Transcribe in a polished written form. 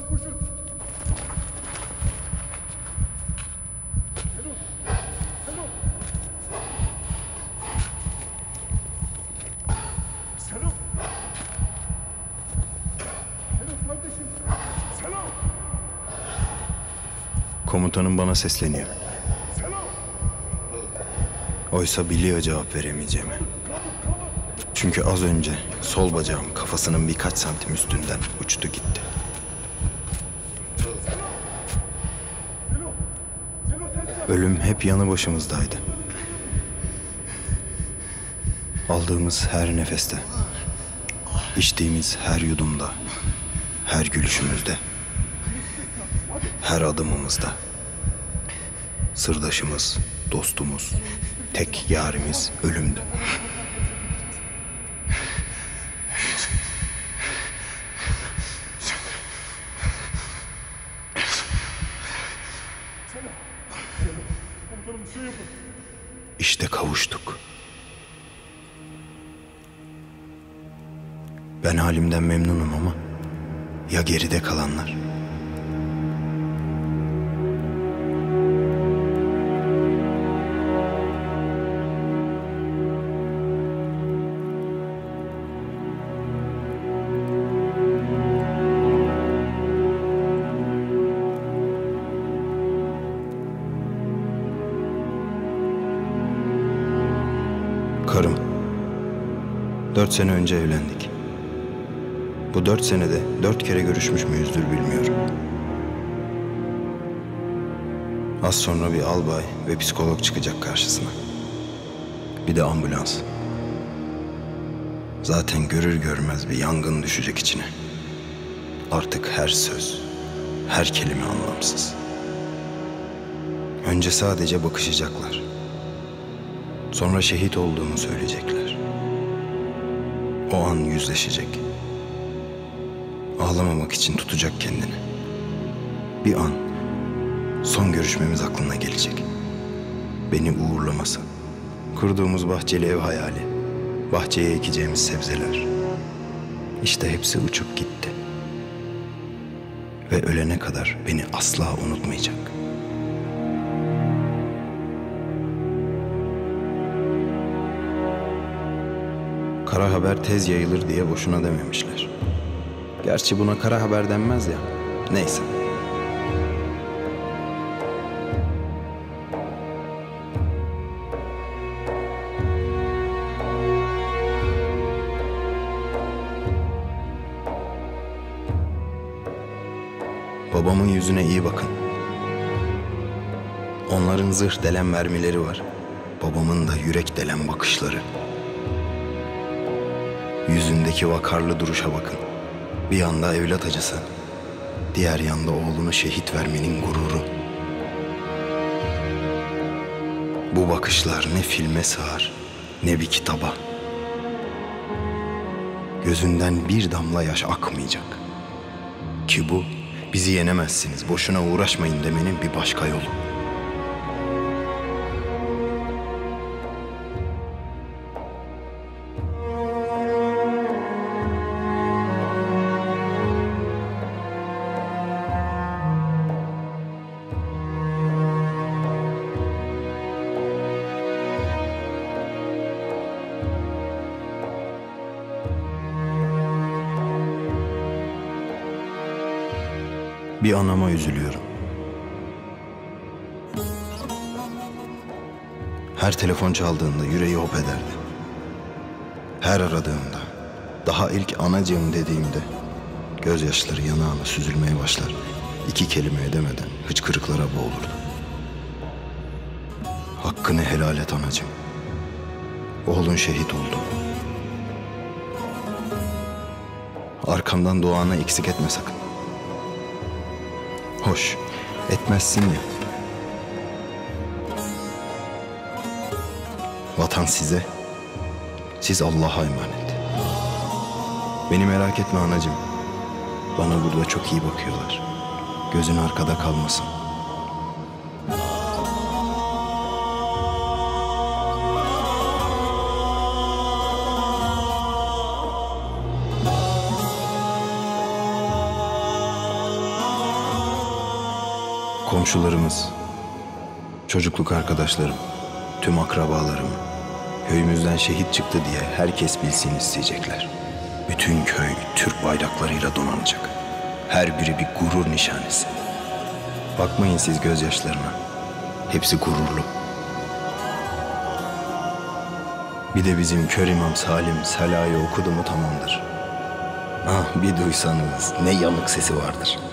koşun. Hello. Hello. Selam. Selam kardeşim. Selam. Komutanım bana sesleniyor. Selam. Oysa biliyor cevap veremeyeceğimi. Çünkü az önce sol bacağım kafasının birkaç santim üstünden uçtu gitti. Ölüm hep yanı başımızdaydı. Aldığımız her nefeste, içtiğimiz her yudumda, her gülüşümüzde, her adımımızda. Sırdaşımız, dostumuz, tek yarimiz ölümdü. Komutanım bir şey yapın. İşte kavuştuk. Ben halimden memnunum ama ya geride kalanlar? Karım. 4 sene önce evlendik. Bu 4 senede 4 kere görüşmüş müyüzdür bilmiyorum. Az sonra bir albay ve psikolog çıkacak karşısına. Bir de ambulans. Zaten görür görmez bir yangın düşecek içine. Artık her söz, her kelime anlamsız. Önce sadece bakışacaklar. Sonra şehit olduğunu söyleyecekler. O an yüzleşecek. Ağlamamak için tutacak kendini. Bir an son görüşmemiz aklına gelecek. Beni uğurlaması. Kurduğumuz bahçeli ev hayali. Bahçeye ekeceğimiz sebzeler. İşte hepsi uçup gitti. Ve ölene kadar beni asla unutmayacak. Kara haber tez yayılır diye boşuna dememişler. Gerçi buna kara haber denmez ya. Neyse. Babamın yüzüne iyi bakın. Onların zırh delen mermileri var. Babamın da yürek delen bakışları. Yüzündeki vakarlı duruşa bakın. Bir yanda evlat acısı, diğer yanda oğlunu şehit vermenin gururu. Bu bakışlar ne filme sığar, ne bir kitaba. Gözünden bir damla yaş akmayacak. Ki bu, bizi yenemezsiniz, boşuna uğraşmayın demenin bir başka yolu. Bir anama üzülüyorum. Her telefon çaldığında yüreği hop ederdi. Her aradığımda, daha ilk anacığım dediğimde gözyaşları yanağına süzülmeye başlar. 2 kelime edemeden hıçkırıklara boğulurdu. Hakkını helal et anacığım. Oğlun şehit oldu. Arkamdan duanı eksik etme sakın. Hoş, etmezsin ya. Vatan size, siz Allah'a emanet. Beni merak etme anacığım. Bana burada çok iyi bakıyorlar. Gözün arkada kalmasın. Komşularımız, çocukluk arkadaşlarım, tüm akrabalarım köyümüzden şehit çıktı diye herkes bilsin isteyecekler. Bütün köy Türk bayraklarıyla donanacak. Her biri bir gurur nişanesi. Bakmayın siz gözyaşlarına. Hepsi gururlu. Bir de bizim kör imam Salim Sela'yı okudu mu tamamdır. Ah bir duysanız ne yanık sesi vardır.